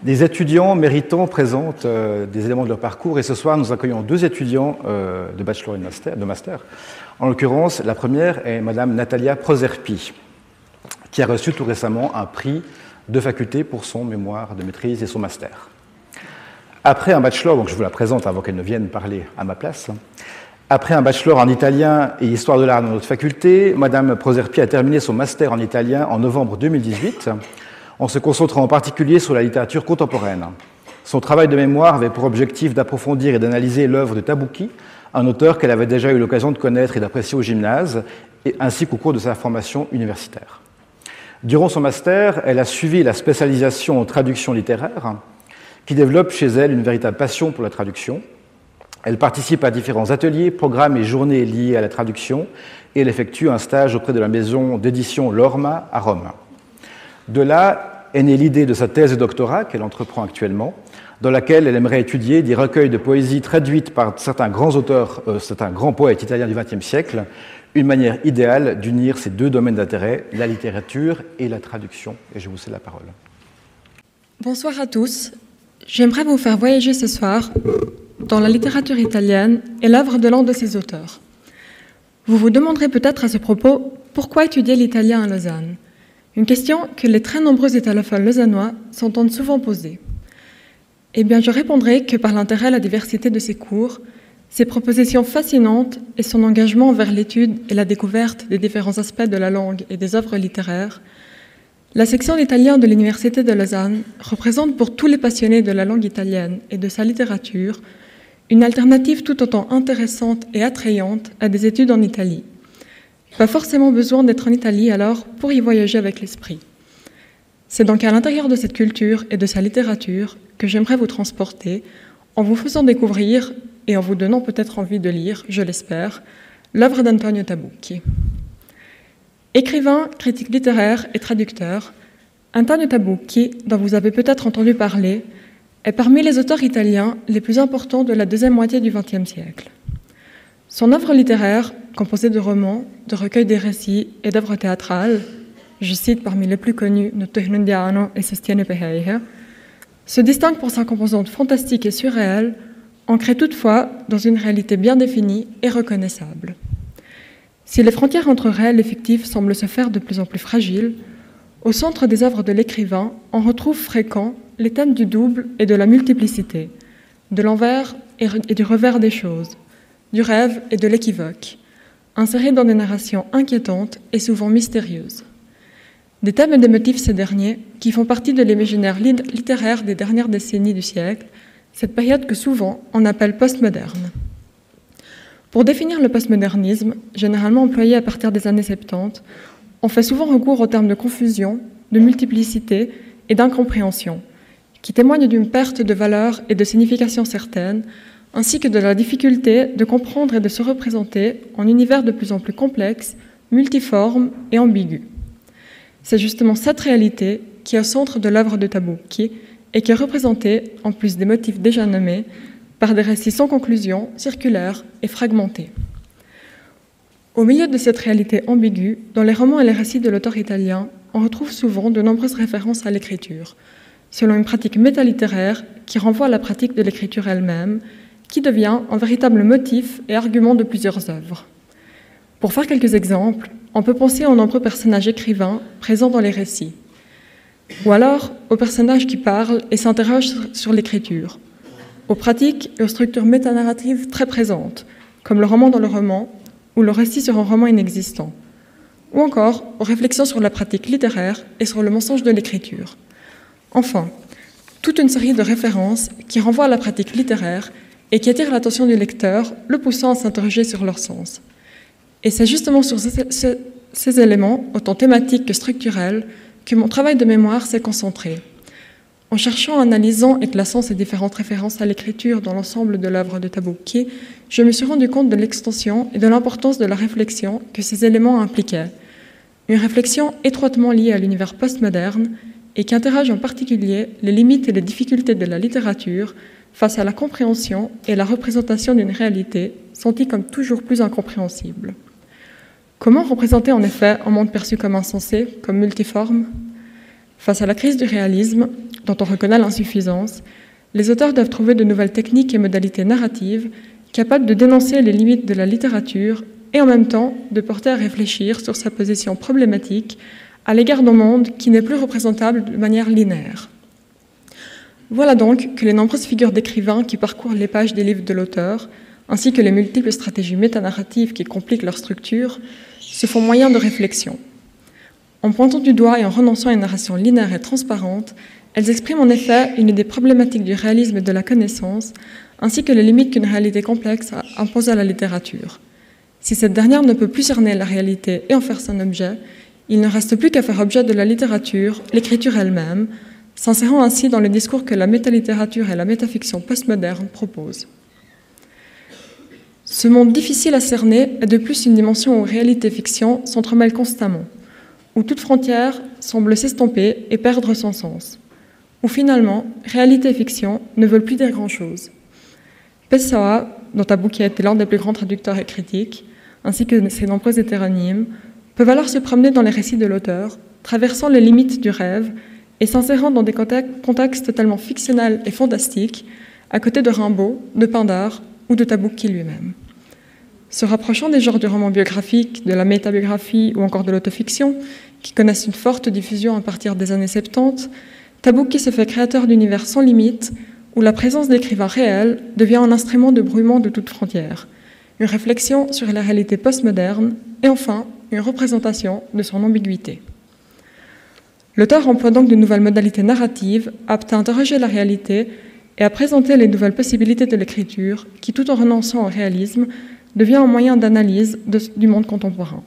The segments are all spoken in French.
Des étudiants méritants présentent des éléments de leur parcours et ce soir nous accueillons deux étudiants de bachelor et de master. En l'occurrence, la première est Madame Natalia Proserpi, qui a reçu tout récemment un prix de faculté pour son mémoire de maîtrise et son master. Après un bachelor, donc je vous la présente avant qu'elle ne vienne parler à ma place, après un bachelor en italien et histoire de l'art dans notre faculté, Madame Proserpi a terminé son master en italien en novembre 2018, en se concentrant en particulier sur la littérature contemporaine. Son travail de mémoire avait pour objectif d'approfondir et d'analyser l'œuvre de Tabouki, un auteur qu'elle avait déjà eu l'occasion de connaître et d'apprécier au gymnase, ainsi qu'au cours de sa formation universitaire. Durant son master, elle a suivi la spécialisation en traduction littéraire, qui développe chez elle une véritable passion pour la traduction. Elle participe à différents ateliers, programmes et journées liés à la traduction, et elle effectue un stage auprès de la maison d'édition Lorma à Rome. De là est née l'idée de sa thèse de doctorat qu'elle entreprend actuellement, dans laquelle elle aimerait étudier des recueils de poésie traduites par certains grands auteurs, certains grands poètes italiens du XXe siècle, une manière idéale d'unir ces deux domaines d'intérêt, la littérature et la traduction. Et je vous cède la parole. Bonsoir à tous. J'aimerais vous faire voyager ce soir dans la littérature italienne et l'œuvre de l'un de ses auteurs. Vous vous demanderez peut-être à ce propos pourquoi étudier l'italien à Lausanne ? Une question que les très nombreux italophones lausannois s'entendent souvent poser. Eh bien, je répondrai que par l'intérêt à la diversité de ses cours, ses propositions fascinantes et son engagement vers l'étude et la découverte des différents aspects de la langue et des œuvres littéraires, la section d'italien de l'Université de Lausanne représente pour tous les passionnés de la langue italienne et de sa littérature une alternative tout autant intéressante et attrayante à des études en Italie. Pas forcément besoin d'être en Italie alors pour y voyager avec l'esprit. C'est donc à l'intérieur de cette culture et de sa littérature que j'aimerais vous transporter en vous faisant découvrir et en vous donnant peut-être envie de lire, je l'espère, l'œuvre d'Antonio Tabucchi. Écrivain, critique littéraire et traducteur, Antonio Tabucchi, dont vous avez peut-être entendu parler, est parmi les auteurs italiens les plus importants de la deuxième moitié du XXe siècle. Son œuvre littéraire, composée de romans, de recueils des récits et d'œuvres théâtrales, je cite parmi les plus connus Notte Indiano et Sostiene Peheia, se distingue pour sa composante fantastique et surréelle, ancrée toutefois dans une réalité bien définie et reconnaissable. Si les frontières entre réel et fictif semblent se faire de plus en plus fragiles, au centre des œuvres de l'écrivain, on retrouve fréquents les thèmes du double et de la multiplicité, de l'envers et du revers des choses, du rêve et de l'équivoque, insérés dans des narrations inquiétantes et souvent mystérieuses. Des thèmes et des motifs ces derniers qui font partie de l'imaginaire littéraire des dernières décennies du siècle, cette période que souvent on appelle postmoderne. Pour définir le postmodernisme, généralement employé à partir des années 70, on fait souvent recours aux termes de confusion, de multiplicité et d'incompréhension, qui témoignent d'une perte de valeur et de signification certaine, ainsi que de la difficulté de comprendre et de se représenter en univers de plus en plus complexe, multiforme et ambigu. C'est justement cette réalité qui est au centre de l'œuvre de Tabucchi et qui est représentée, en plus des motifs déjà nommés, par des récits sans conclusion, circulaires et fragmentés. Au milieu de cette réalité ambiguë, dans les romans et les récits de l'auteur italien, on retrouve souvent de nombreuses références à l'écriture, selon une pratique métalittéraire qui renvoie à la pratique de l'écriture elle-même, qui devient un véritable motif et argument de plusieurs œuvres. Pour faire quelques exemples, on peut penser aux nombreux personnages écrivains présents dans les récits, ou alors aux personnages qui parlent et s'interrogent sur l'écriture, aux pratiques et aux structures métanarratives très présentes, comme le roman dans le roman ou le récit sur un roman inexistant, ou encore aux réflexions sur la pratique littéraire et sur le mensonge de l'écriture. Enfin, toute une série de références qui renvoient à la pratique littéraire et qui attirent l'attention du lecteur, le poussant à s'interroger sur leur sens. Et c'est justement sur ces éléments, autant thématiques que structurels, que mon travail de mémoire s'est concentré. En cherchant, analysant et classant ces différentes références à l'écriture dans l'ensemble de l'œuvre de Tabucchi, je me suis rendu compte de l'extension et de l'importance de la réflexion que ces éléments impliquaient. Une réflexion étroitement liée à l'univers postmoderne et qui interroge en particulier les limites et les difficultés de la littérature face à la compréhension et la représentation d'une réalité sentie comme toujours plus incompréhensible. Comment représenter en effet un monde perçu comme insensé, comme multiforme ? Face à la crise du réalisme, dont on reconnaît l'insuffisance, les auteurs doivent trouver de nouvelles techniques et modalités narratives capables de dénoncer les limites de la littérature et en même temps de porter à réfléchir sur sa position problématique à l'égard d'un monde qui n'est plus représentable de manière linéaire. Voilà donc que les nombreuses figures d'écrivains qui parcourent les pages des livres de l'auteur, ainsi que les multiples stratégies métanarratives qui compliquent leur structure, se font moyen de réflexion. En pointant du doigt et en renonçant à une narration linéaire et transparente, elles expriment en effet une des problématiques du réalisme et de la connaissance, ainsi que les limites qu'une réalité complexe impose à la littérature. Si cette dernière ne peut plus cerner la réalité et en faire son objet, il ne reste plus qu'à faire objet de la littérature, l'écriture elle-même, s'insérant ainsi dans le discours que la métalittérature et la métafiction postmoderne proposent. Ce monde difficile à cerner est de plus une dimension où réalité et fiction s'entremêlent constamment, où toute frontière semble s'estomper et perdre son sens, où finalement, réalité et fiction ne veulent plus dire grand-chose. Pessoa, dont Tabou a été l'un des plus grands traducteurs et critiques, ainsi que ses nombreux hétéronymes, peuvent alors se promener dans les récits de l'auteur, traversant les limites du rêve et s'insérant dans des contextes totalement fictionnels et fantastiques, à côté de Rimbaud, de Pindare ou de Tabouki lui-même. Se rapprochant des genres du roman biographique, de la métabiographie ou encore de l'autofiction, qui connaissent une forte diffusion à partir des années 70, Tabouki se fait créateur d'univers sans limite, où la présence d'écrivains réels devient un instrument de brouillement de toute frontière, une réflexion sur la réalité postmoderne et enfin une représentation de son ambiguïté. L'auteur emploie donc de nouvelles modalités narratives aptes à interroger la réalité et à présenter les nouvelles possibilités de l'écriture qui, tout en renonçant au réalisme, devient un moyen d'analyse du monde contemporain.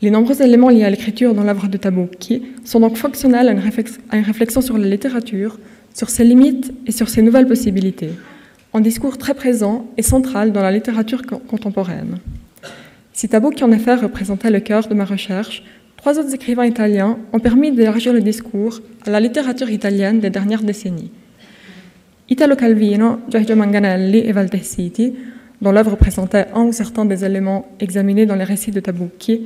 Les nombreux éléments liés à l'écriture dans l'œuvre de Tabouki sont donc fonctionnels à une réflexion sur la littérature, sur ses limites et sur ses nouvelles possibilités, un discours très présent et central dans la littérature contemporaine. Si Tabouki en effet représentait le cœur de ma recherche, 3 autres écrivains italiens ont permis d'élargir le discours à la littérature italienne des dernières décennies. Italo Calvino, Giorgio Manganelli et Valtessiti, dont l'œuvre présentait un ou certains des éléments examinés dans les récits de Tabouki,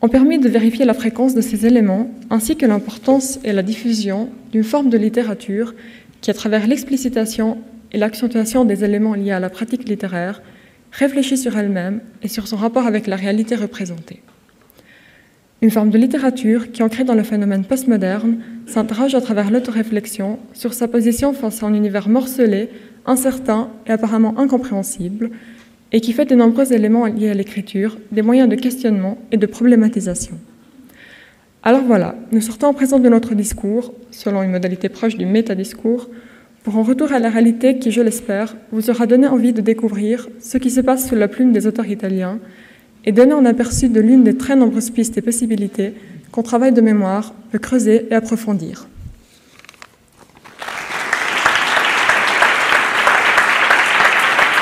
ont permis de vérifier la fréquence de ces éléments ainsi que l'importance et la diffusion d'une forme de littérature qui, à travers l'explicitation et l'accentuation des éléments liés à la pratique littéraire, réfléchit sur elle-même et sur son rapport avec la réalité représentée. Une forme de littérature qui, ancrée dans le phénomène postmoderne, s'interroge à travers l'autoréflexion sur sa position face à un univers morcelé, incertain et apparemment incompréhensible, et qui fait de nombreux éléments liés à l'écriture des moyens de questionnement et de problématisation. Alors voilà, nous sortons en présent de notre discours, selon une modalité proche du métadiscours, pour un retour à la réalité qui, je l'espère, vous aura donné envie de découvrir ce qui se passe sous la plume des auteurs italiens et donner un aperçu de l'une des très nombreuses pistes et possibilités qu'un travail de mémoire peut creuser et approfondir.